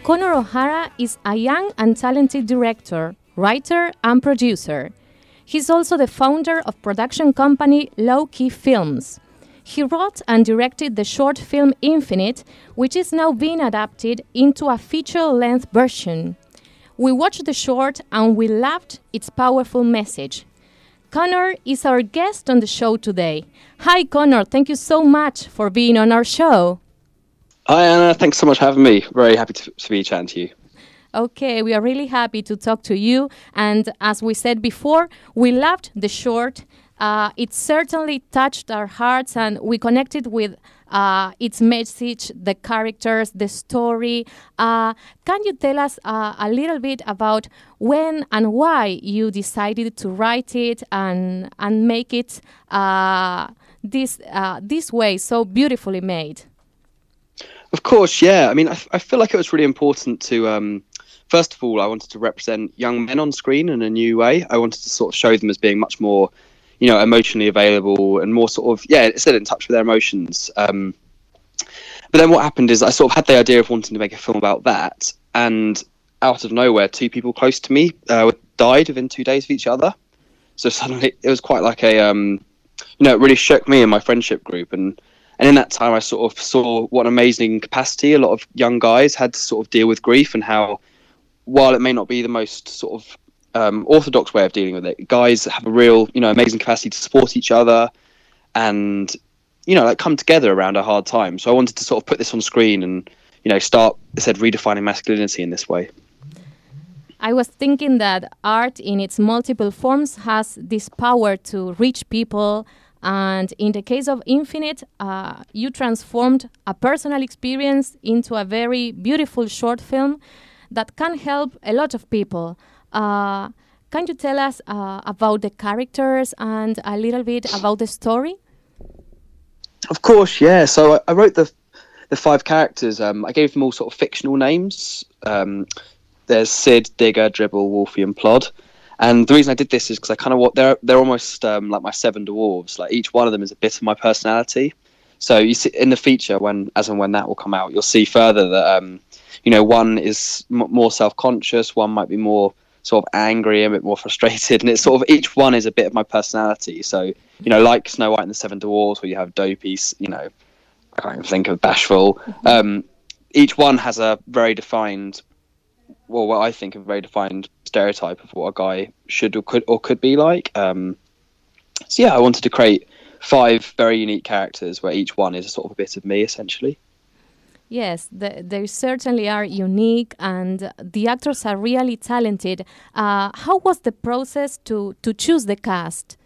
Connor O'Hara is a young and talented director, writer, and producer. He's also the founder of production company Low Key Films. He wrote and directed the short film Infinite, which is now being adapted into a feature-length version. We watched the short and we loved its powerful message. Connor is our guest on the show today. Hi, Connor. Thank you so much for being on our show. Hi, Anna. Thanks so much for having me. Very happy to be chatting to you. Okay, we are really happy to talk to you. And as we said before, we loved the short. It certainly touched our hearts and we connected with its message, the characters, the story. Can you tell us a little bit about when and why you decided to write it and make it this way, so beautifully made? Of course, yeah. I mean, I feel like it was really important to, first of all, I wanted to represent young men on screen in a new way. I wanted to sort of show them as being much more, emotionally available and more sort of, still in touch with their emotions. But then what happened is I sort of had the idea of wanting to make a film about that. And out of nowhere, two people close to me died within 2 days of each other. So suddenly it was quite like a, it really shook me and my friendship group. And in that time, I sort of saw what an amazing capacity a lot of young guys had to sort of deal with grief and how, while it may not be the most sort of orthodox way of dealing with it, guys have a real, amazing capacity to support each other and, come together around a hard time. So I wanted to sort of put this on screen and, start, redefining masculinity in this way. I was thinking that art in its multiple forms has this power to reach people. And in the case of Infinite, you transformed a personal experience into a very beautiful short film that can help a lot of people. Can you tell us about the characters and a little bit about the story? Of course, yeah. So I wrote the 5 characters. I gave them all sort of fictional names. There's Sid, Digger, Dribble, Wolfie, and Plod. And the reason I did this is because I kind of they're almost like my 7 dwarves. Like each one of them is a bit of my personality. So you see in the feature when that will come out, you'll see further that one is more self-conscious, one might be more sort of angry, a bit more frustrated, and it's sort of each one is a bit of my personality. So like Snow White and the 7 Dwarfs, where you have dopey, I can't even think of bashful. Each one has a very defined, well, what I think a very defined stereotype of what a guy should or could be like. So yeah, I wanted to create 5 very unique characters where each one is sort of a bit of me, essentially. Yes, they certainly are unique, and the actors are really talented. How was the process to choose the cast?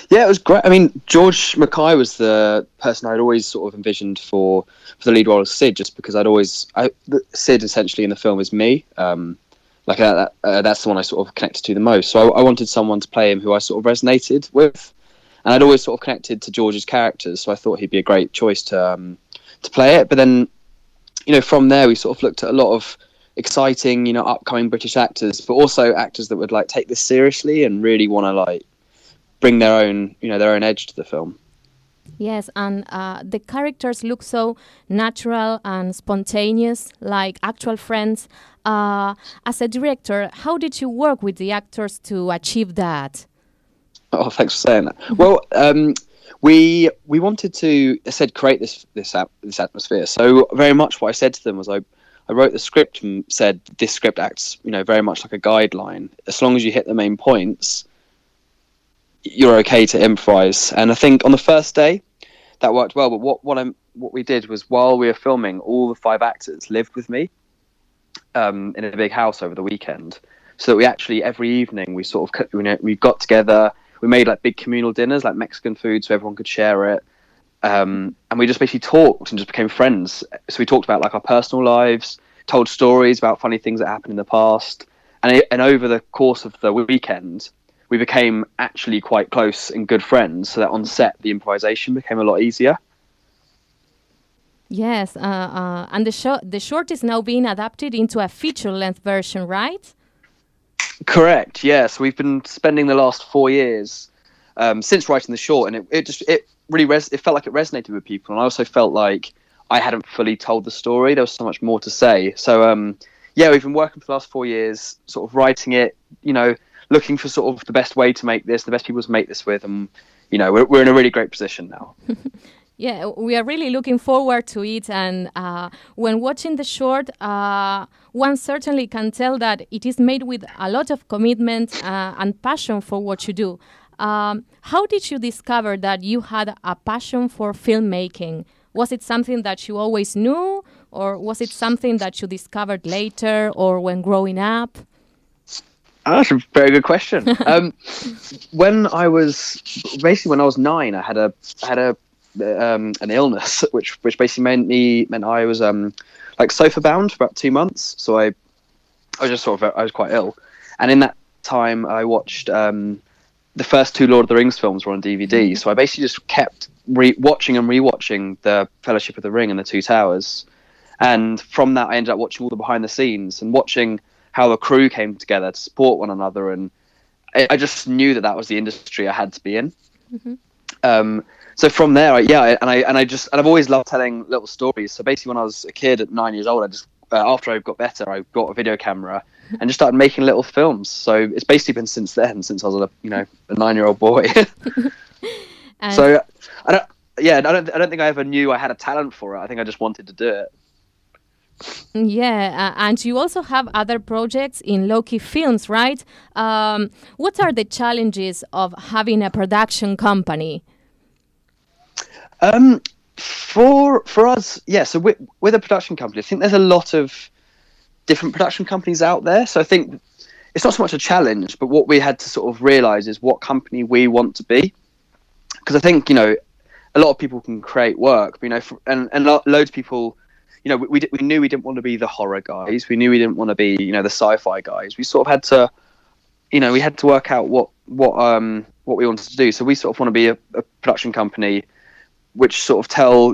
Yeah, it was great. I mean, GeorgeMackay was the person I'd always sort of envisioned for the lead role of Sid, just because Sid essentially in the film is me. That's the one I sort of connected to the most. So I wanted someone to play him who I sort of resonated with, and I'd always sort of connected to George's characters. So I thought he'd be a great choice to play it. But then, from there we sort of looked at a lot of exciting, upcoming British actors, but also actors that would like take this seriously and really want to like bring their own edge to the film. Yes, and the characters look so natural and spontaneous, like actual friends. As a director, how did you work with the actors to achieve that? Oh, thanks for saying that. Well, we wanted to, create this atmosphere. So very much what I said to them was I wrote the script and said this script acts, very much like a guideline. As long as you hit the main points, you're okay to improvise. And I think on the first day that worked well. But what we did was while we were filming, all the 5 actors lived with me in a big house over the weekend, so that we actually every evening we sort of we got together. We made like big communal dinners, like Mexican food, so everyone could share it. And we just basically talked and just became friends. So we talked about like our personal lives, told stories about funny things that happened in the past, and over the course of the weekend, we became actually quite close and good friends. So that on set, the improvisation became a lot easier. Yes, and the short is now being adapted into a feature-length version, right? Correct. Yes, we've been spending the last 4 years since writing the short, and it really felt like it resonated with people, and I also felt like I hadn't fully told the story. There was so much more to say. So yeah, we've been working for the last 4 years, sort of writing it, looking for sort of the best way to make this, the best people to make this with, and we're in a really great position now. Yeah, we are really looking forward to it. And when watching the short, one certainly can tell that it is made with a lot of commitment and passion for what you do. How did you discover that you had a passion for filmmaking? Was it something that you always knew, or was it something that you discovered later or when growing up? Oh, that's a very good question. When I was 9, I had an illness, which basically meant I was like sofa bound for about 2 months. So I was quite ill, and in that time I watched the first 2 Lord of the Rings films were on DVD. So I basically just kept watching and rewatching the Fellowship of the Ring and the Two Towers, and from that I ended up watching all the behind the scenes and watching how the crew came together to support one another, and I just knew that was the industry I had to be in. So from there, I've always loved telling little stories. So basically, when I was a kid at 9 years old, I just after I got better, I got a video camera and just started making little films. So it's basically been since then, since I was a 9-year-old boy. So I don't think I ever knew I had a talent for it. I think I just wanted to do it. Yeah, and you also have other projects in Low-Key Films, right? What are the challenges of having a production company? For us, yeah. So with a production company, I think there's a lot of different production companies out there. So I think it's not so much a challenge, but what we had to sort of realize is what company we want to be. Because I think a lot of people can create work, and loads of people. We knew we didn't want to be the horror guys. We knew we didn't want to be, the sci-fi guys. We sort of had to, we had to work out what we wanted to do. So we sort of want to be a production company which sort of tell,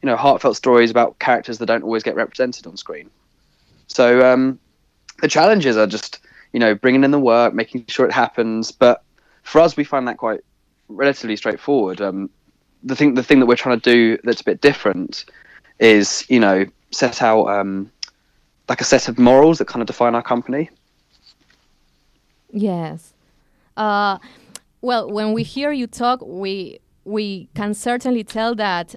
heartfelt stories about characters that don't always get represented on screen. So the challenges are just, bringing in the work, making sure it happens. But for us, we find that quite relatively straightforward. The thing that we're trying to do that's a bit different is, set out like a set of morals that kind of define our company. Yes. Well, when we hear you talk, we can certainly tell that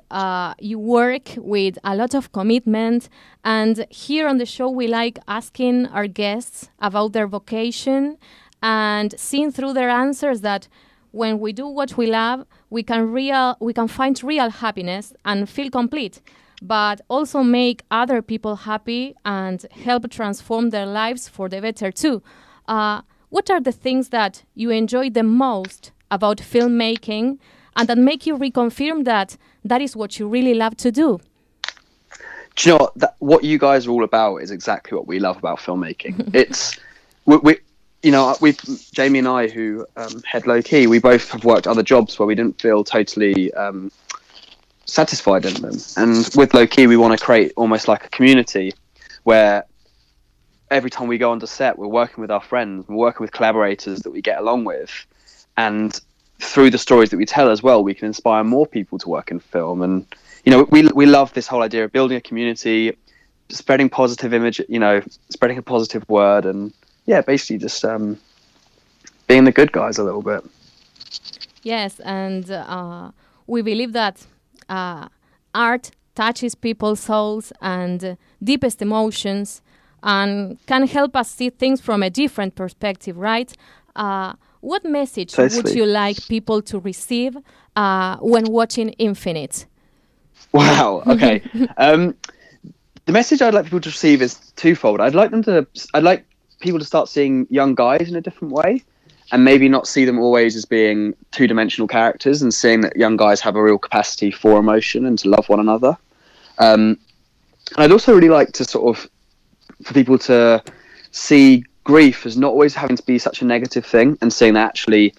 you work with a lot of commitment. And here on the show, we like asking our guests about their vocation and seeing through their answers that when we do what we love, we can find real happiness and feel complete, but also make other people happy and help transform their lives for the better too. What are the things that you enjoy the most about filmmaking and that make you reconfirm that is what you really love to do? Do you know what you guys are all about is exactly what we love about filmmaking. It's Jamie and I, who head Low-Key, we both have worked other jobs where we didn't feel totally satisfied in them. And with Low-Key, we want to create almost like a community where every time we go onto set, we're working with our friends, we're working with collaborators that we get along with, and through the stories that we tell as well, we can inspire more people to work in film. And we love this whole idea of building a community, spreading positive image, spreading a positive word, and basically just being the good guys a little bit. Yes, and we believe that art touches people's souls and deepest emotions and can help us see things from a different perspective, right? What message would you like people to receive when watching Infinite? Wow, okay. The message I'd like people to receive is twofold. I'd like people to start seeing young guys in a different way, and maybe not see them always as being two-dimensional characters, and seeing that young guys have a real capacity for emotion and to love one another. And I'd also really like to for people to see grief as not always having to be such a negative thing, and seeing that actually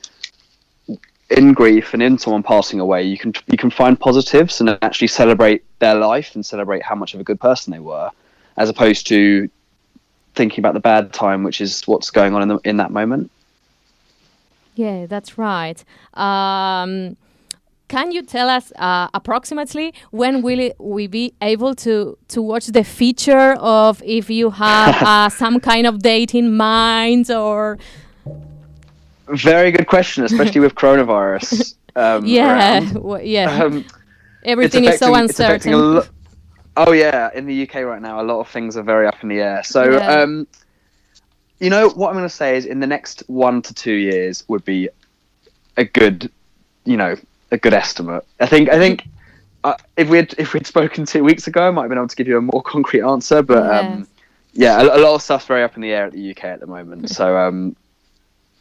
in grief and in someone passing away, you can find positives and actually celebrate their life and celebrate how much of a good person they were, as opposed to thinking about the bad time, which is what's going on in that moment. Yeah, that's right. can you tell us approximately when will we be able to watch the feature, of if you have some kind of date in mind, or? Very good question, especially with coronavirus. Everything is so uncertain. Oh yeah, in the UK right now, a lot of things are very up in the air. So, you know, what I'm going to say is, in the next 1 to 2 years would be a good, a good estimate. I think if we'd spoken 2 weeks ago, I might have been able to give you a more concrete answer. But a lot of stuff's very up in the air at the UK at the moment. So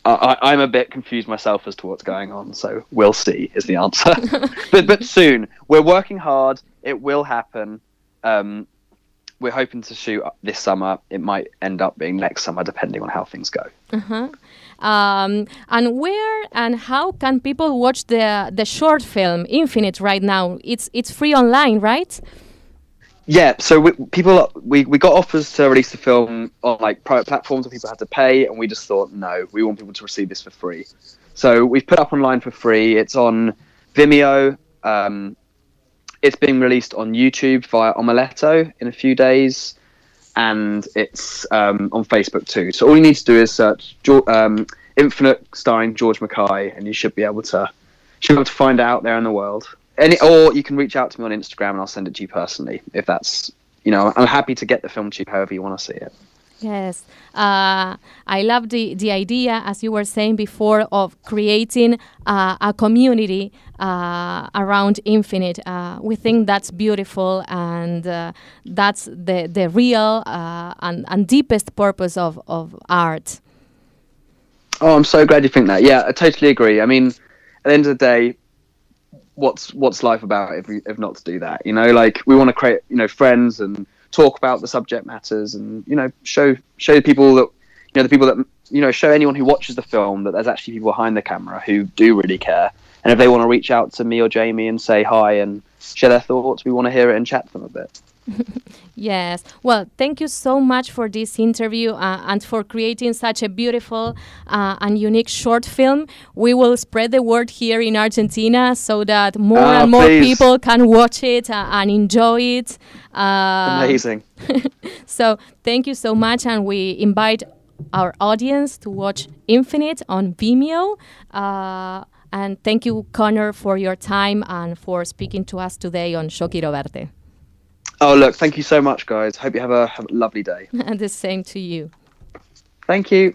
I'm a bit confused myself as to what's going on. So we'll see is the answer. but soon, we're working hard. It will happen. We're hoping to shoot this summer. It might end up being next summer, depending on how things go. And where and how can people watch the short film Infinite right now? It's free online, right? Yeah. So we got offers to release the film on like private platforms where people had to pay, and we just thought, no, we want people to receive this for free. So we've put up online for free. It's on Vimeo. It's being released on YouTube via Omeletto in a few days, and it's on Facebook too. So all you need to do is search Infinite starring GeorgeMackay, and you should be able to find it out there in the world. Or you can reach out to me on Instagram, and I'll send it to you personally. If that's, I'm happy to get the film to you however you want to see it. Yes, I love the idea, as you were saying before, of creating a community around Infinite. We think that's beautiful, and that's the real and deepest purpose of art. Oh, I'm so glad you think that. Yeah, I totally agree. I mean, at the end of the day, what's life about if not to do that? Like, we want to create, friends and talk about the subject matters, and show people that the people that show anyone who watches the film that there's actually people behind the camera who do really care. And if they want to reach out to me or Jamie and say hi and share their thoughts, we want to hear it and chat to them a bit. Yes. Well, thank you so much for this interview and for creating such a beautiful and unique short film. We will spread the word here in Argentina so that more and more people can watch it and enjoy it. Amazing. So thank you so much, and we invite our audience to watch Infinite on Vimeo. And thank you, Connor, for your time and for speaking to us today on Yo Quiero Verte. Oh, look, thank you so much, guys. Hope you have a lovely day. And the same to you. Thank you.